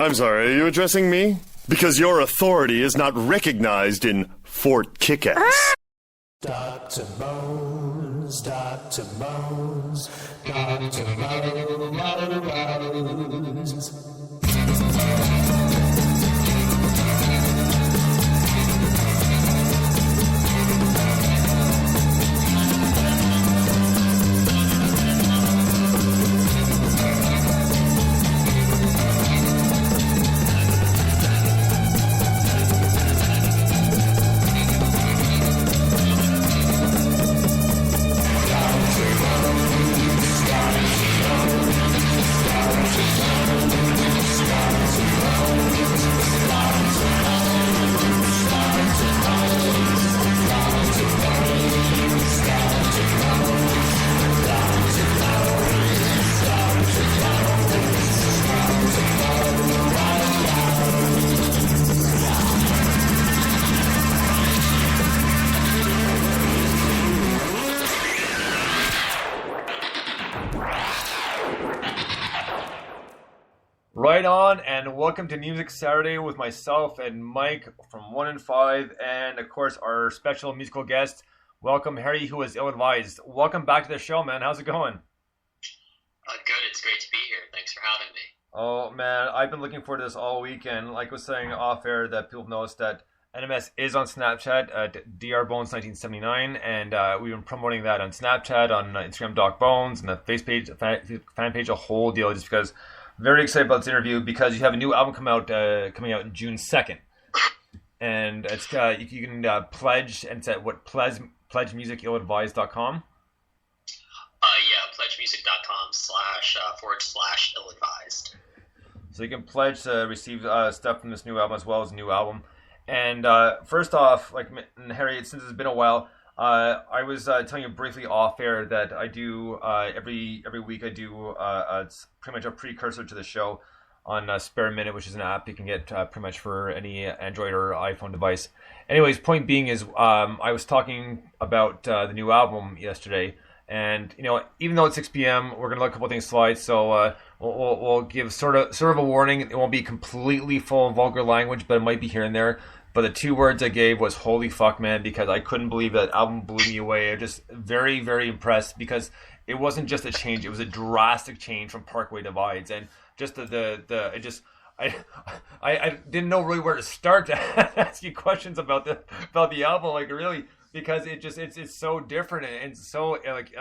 I'm sorry, are you addressing me? Because your authority is not recognized in Fort Kickass. Dr. Bones, Dr. Bones, Dr. Bones. Right on, and welcome to Music Saturday with myself and Mike from 1-in-5, and of course our special musical guest. Welcome, Harry, who is ill-advised. Welcome back to the show, man. How's it going? Good. It's great to be here. Thanks for having me. Oh, man, I've been looking forward to this all weekend. Like I was saying off-air, that people noticed that NMS is on Snapchat at drbones1979, and we've been promoting that on Snapchat, on Instagram, Doc Bones, and the fan page, a whole deal, just because very excited about this interview because you have a new album coming out June 2nd. And it's you can pledge, and it's at what, pledgemusicilladvised.com? pledgemusic.com//ill-advised. So you can pledge to receive stuff from this new album as well as a new album. And first off, like Harry, since it's been a while, I was telling you briefly off air that I do every week I do it's pretty much a precursor to the show on Spare Minute, which is an app you can get pretty much for any Android or iPhone device. Anyways, point being is I was talking about the new album yesterday, and even though it's 6 p.m., we're gonna let a couple things slide. So we'll give sort of a warning. It won't be completely full of vulgar language, but it might be here and there. But the two words I gave was "holy fuck, man," because I couldn't believe that album blew me away. I'm just very, very impressed because it wasn't just a change; it was a drastic change from Parkway Divides, and just I didn't know really where to start to ask you questions about the album, like really, because it's so different and so like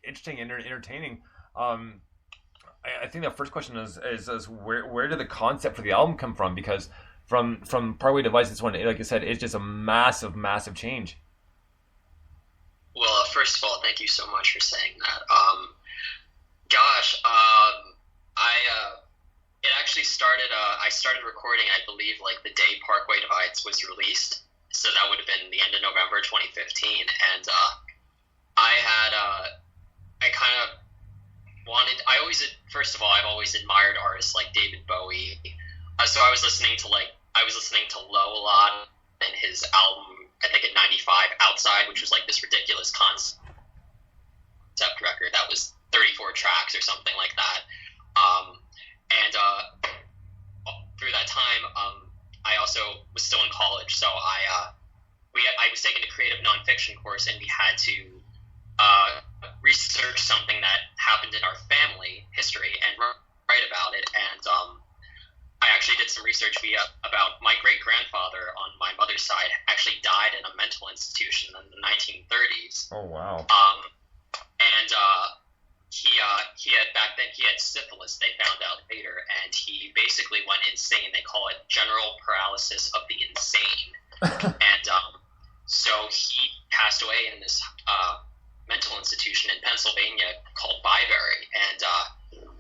interesting and entertaining. I think the first question is where did the concept for the album come from? Because from Parkway Divides, this one, like I said, it's just a massive change. Well, first of all, thank you so much for saying that. It actually started. I started recording, I believe, like the day Parkway Divides was released. So that would have been the end of November 2015, and first of all, I've always admired artists like David Bowie. So I was listening to Low a lot, and his album, I think in '95, Outside, which was like this ridiculous concept record that was 34 tracks or something like that. Through that time, I also was still in college, so I was taking a creative nonfiction course, and we had to research something that happened in our family history and write about it. And I actually did some research about my great-grandfather on my mother's side actually died in a mental institution in the 1930s. Oh, wow. He had syphilis, they found out later, and he basically went insane. They call it general paralysis of the insane. And so he passed away in this mental institution in Pennsylvania called Byberry. And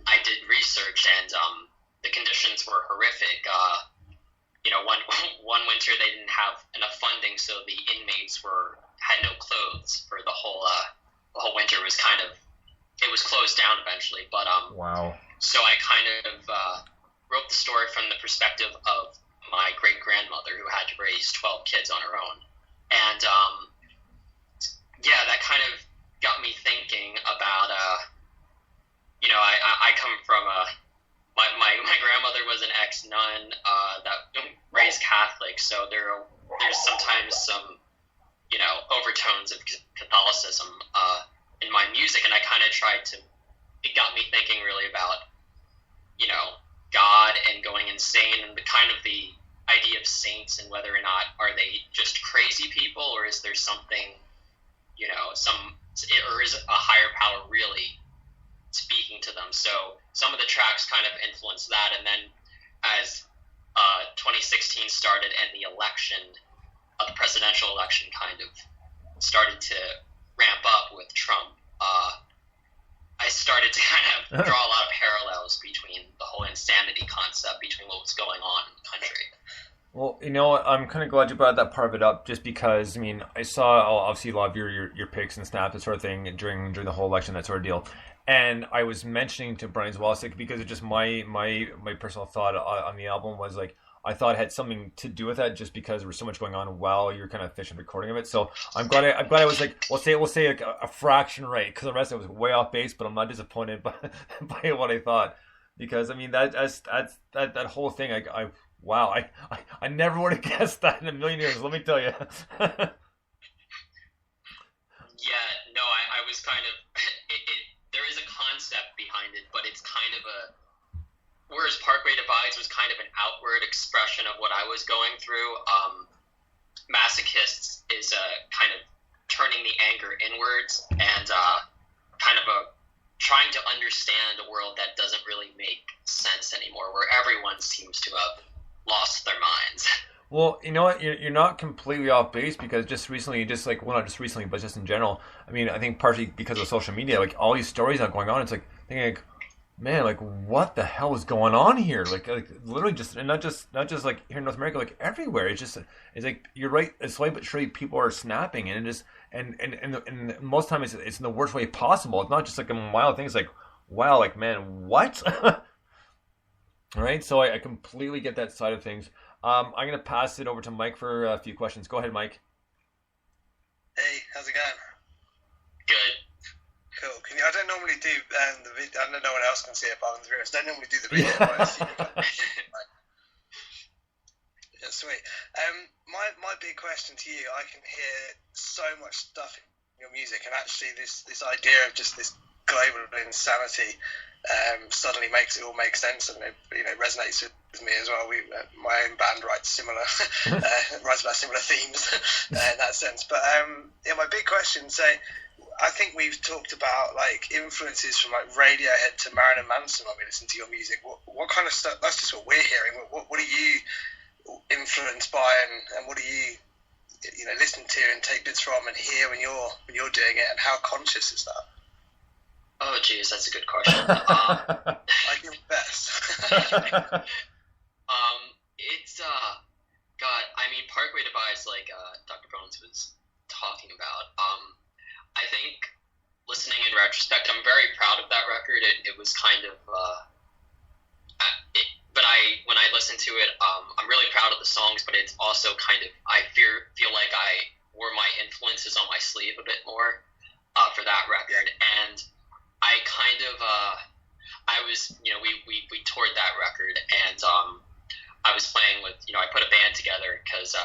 I did research, and the conditions were horrific. One winter they didn't have enough funding, so the inmates had no clothes for the whole winter. It was closed down eventually. But wow. So I kind of wrote the story from the perspective of my great grandmother, who had to raise 12 kids on her own, and that kind of got me thinking about I come from my grandmother was an Catholic, so there's sometimes some, overtones of Catholicism in my music, and I kind of tried to. It got me thinking really about, God and going insane, and the idea of saints and whether or not are they just crazy people, or is there something, or is a higher power really speaking to them? So some of the tracks kind of influenced that, and then as 2016 started and the presidential election kind of started to ramp up with Trump, I started to kind of draw a lot of parallels between the whole insanity concept, between what was going on in the country. Well, I'm kind of glad you brought that part of it up, just because, I saw obviously a lot of your pics and snaps, that sort of thing, during the whole election, that sort of deal. And I was mentioning to Brian as well, because it's just my personal thought on the album was like, I thought it had something to do with that, just because there was so much going on while you're kind of finishing recording of it. So I'm glad I was like, we'll say like a fraction right, because the rest of it was way off base, but I'm not disappointed by what I thought, because that whole thing, I never would have guessed that in a million years. Let me tell you. Yeah, no, I was kind of there is a concept behind it, but it's kind of whereas Parkway Divides was kind of an outward expression of what I was going through, Masochists is kind of turning the anger inwards and kind of trying to understand a world that doesn't really make sense anymore, where everyone seems to have lost their minds. Well, you know what? You're not completely off base, because just recently, not just recently, but just in general, I think partially because of social media, like all these stories that are going on, it's like thinking like, man, like what the hell is going on here? Like literally just, and not just like here in North America, like everywhere. It's like, you're right. It's slowly but surely people are snapping, and it just, and most time it's in the worst way possible. It's not just like a mild thing. It's like, wow, like, man, what? All right. So I completely get that side of things. I'm going to pass it over to Mike for a few questions. Go ahead, Mike. Hey, how's it going? Good. Cool. I don't normally do the video. I know no one else can see it, but I'm the viewers. I don't normally do the video. But I assume yeah, sweet. My big question to you, I can hear so much stuff in your music, and actually this idea of just this global insanity suddenly makes it all make sense, and it resonates with me as well. My own band writes about similar themes in that sense. But my big question, I think we've talked about like influences from like Radiohead to Marilyn Manson when we listen to your music. What kind of stuff? That's just what we're hearing. What are you influenced by, and what do you listen to and take bits from and hear when you're doing it, and how conscious is that? Oh, geez, that's a good question. I do my best. It's God. Parkway Divides, like Dr. Bones was talking about. I think listening in retrospect, I'm very proud of that record. It was kind of, when I listen to it, I'm really proud of the songs, but it's also kind of, I feel like I wore my influences on my sleeve a bit more for that record, and I kind of, I was, we toured that record, and I was playing with, I put a band together because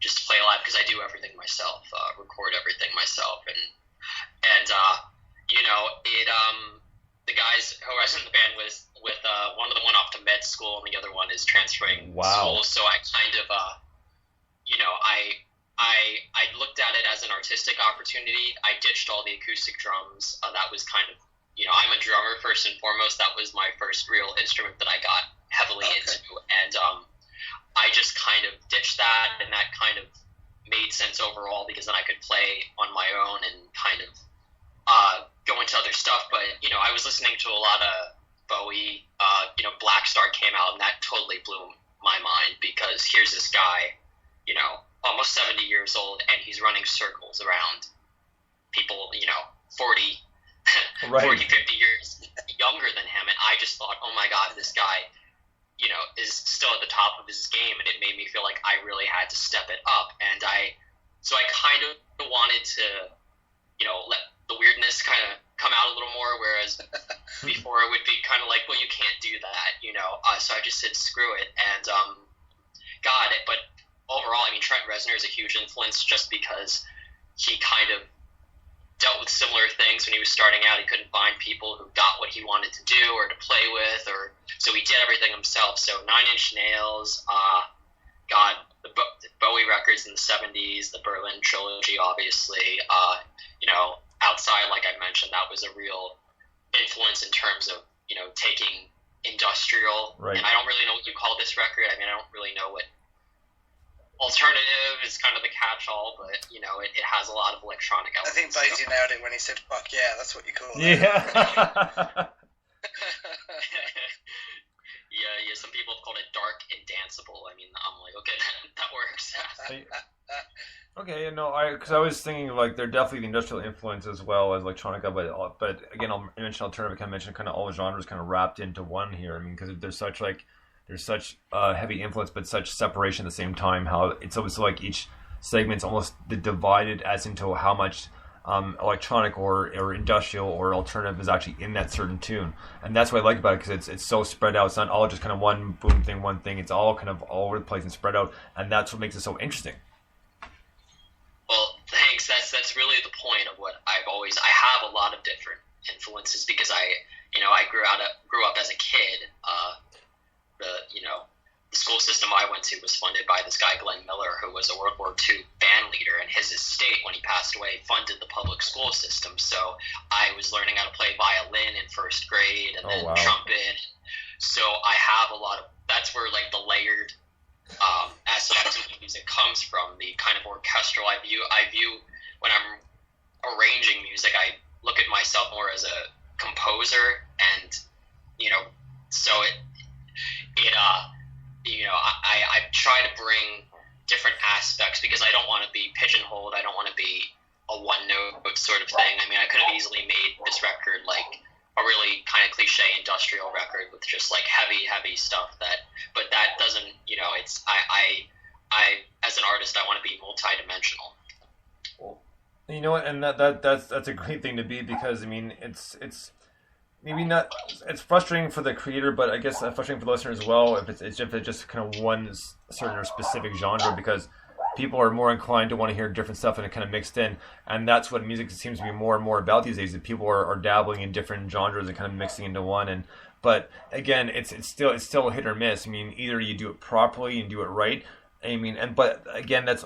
just to play live, because I do everything myself, record everything myself, and the guys who I was in the band with one of them went off to med school, and the other one is transferring school. So I kind of, I looked at it as an artistic opportunity. I ditched all the acoustic drums. That was kind of, I'm a drummer first and foremost. That was my first real instrument that I got heavily into, and I just kind of ditched that, and that kind of made sense overall, because then I could play on my own and kind of go into other stuff. But I was listening to a lot of Bowie. Black Star came out, and that totally blew my mind, because here's this guy, almost 70 years old, and he's running circles around people, 40, right. 40, 50 years younger than him, and I just thought, oh my God, this guy, is still at the top of his game, and it made me feel like I really had to step it up, and so I kind of wanted to, let the weirdness kind of come out a little more, whereas before it would be kind of like, well, you can't do that, so I just said, screw it, and but overall, I mean, Trent Reznor is a huge influence just because he kind of dealt with similar things when he was starting out. He couldn't find people who got what he wanted to do or to play with, or so he did everything himself. So Nine Inch Nails, the Bowie records in the 70s, the Berlin trilogy, obviously. Outside, like I mentioned, that was a real influence in terms of, taking industrial. Right. And I don't really know what you call this record. I mean, I don't really know what alternative is kind of the catch-all, but it has a lot of electronic I think elements. Basie nailed it when he said "fuck yeah." That's what you call it. Yeah. Yeah. Some people have called it dark and danceable. I mean, I'm like, okay, that works. Okay, because I was thinking like they're definitely the industrial influence as well as electronica, but again, I'll mention alternative. I kind of mentioned kind of all genres kind of wrapped into one here. I mean, because there's such heavy influence, but such separation at the same time. How it's almost like each segment's almost divided as into how much electronic or industrial or alternative is actually in that certain tune, and that's what I like about it, because it's so spread out. It's not all just kind of one boom thing, one thing. It's all kind of all over the place and spread out, and that's what makes it so interesting. Well, thanks. That's really the point of what I have a lot of different influences because I grew up as a kid. The school system I went to was funded by this guy Glenn Miller, who was a World War II band leader, and his estate, when he passed away, funded the public school system. So I was learning how to play violin in first grade, and then trumpet. So I have a lot of. That's where like the layered aspect of music comes from, the kind of orchestral. I view when I'm arranging music, I look at myself more as a composer, and so I try to bring different aspects because I don't want to be pigeonholed. I don't want to be a one note sort of thing. I mean, I could have easily made this record like a really kind of cliche industrial record with just like heavy stuff but that doesn't, it's, I as an artist, I want to be multidimensional. You know what, and that's a great thing to be, because I mean it's maybe not, it's frustrating for the creator, but I guess frustrating for the listener as well if it's just kind of one certain or specific genre, because people are more inclined to want to hear different stuff and it kind of mixed in, and that's what music seems to be more and more about these days, that people are dabbling in different genres and kind of mixing into one. But again, it's still hit or miss. I mean, either you do it properly and do it right. I mean, but again, that's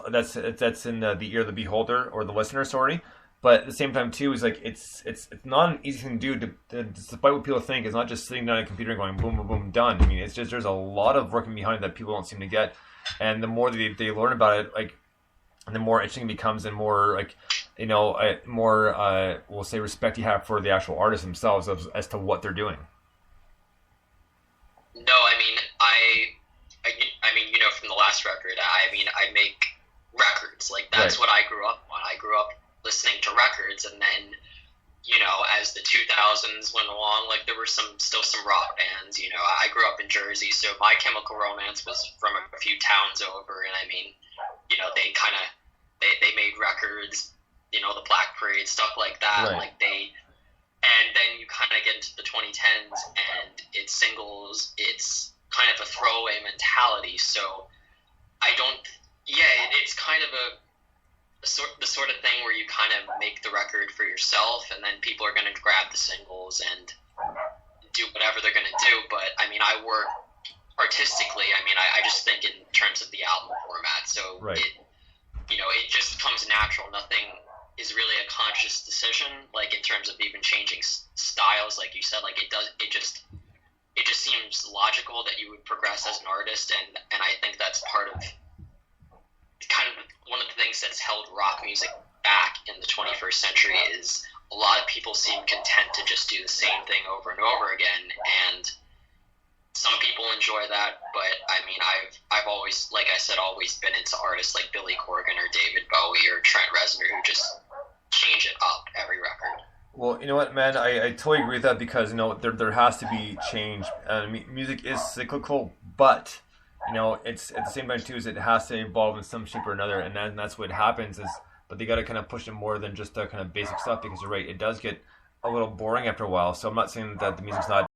in the ear of the beholder or the listener. Sorry, but at the same time too, is like it's not an easy thing to do. Despite what people think, it's not just sitting down at a computer and going boom, boom, boom, done. I mean, it's just there's a lot of working behind it that people don't seem to get, and the more they learn about it, like, and the more interesting it becomes, and more like more we'll say respect you have for the actual artists themselves as to what they're doing. No, I mean, from the last record, I make records. Like, that's right. What I grew up on. I grew up listening to records, and then, as the 2000s went along, like, there were still some rock bands. I grew up in Jersey, so My Chemical Romance was from a few towns over, and I mean, they made records, the Black Parade, stuff like that. Right. And then you kind of get into the 2010s, and it's singles, it's kind of a throwaway mentality. So it's kind of the sort of thing where you kind of make the record for yourself, and then people are going to grab the singles and do whatever they're going to do. But I mean, I work artistically. I mean, I just think in terms of the album format. So right. It just comes natural. Nothing is really a conscious decision, like in terms of even changing styles, like you said. Like it just seems logical that you would progress as an artist, and I think that's part of kind of one of the things that's held rock music back in the 21st century is a lot of people seem content to just do the same thing over and over again, and some people enjoy that, but I mean, I've always, like I said, always been into artists like Billy Corgan or David Bowie or Trent Reznor who just change it up every record. Well, you know what, man, I totally agree with that, because there has to be change. Music is cyclical, but it's at the same time too, is it has to evolve in some shape or another, and that's what happens. But they got to kind of push it more than just the kind of basic stuff, because you're right, it does get a little boring after a while. So I'm not saying that the music's not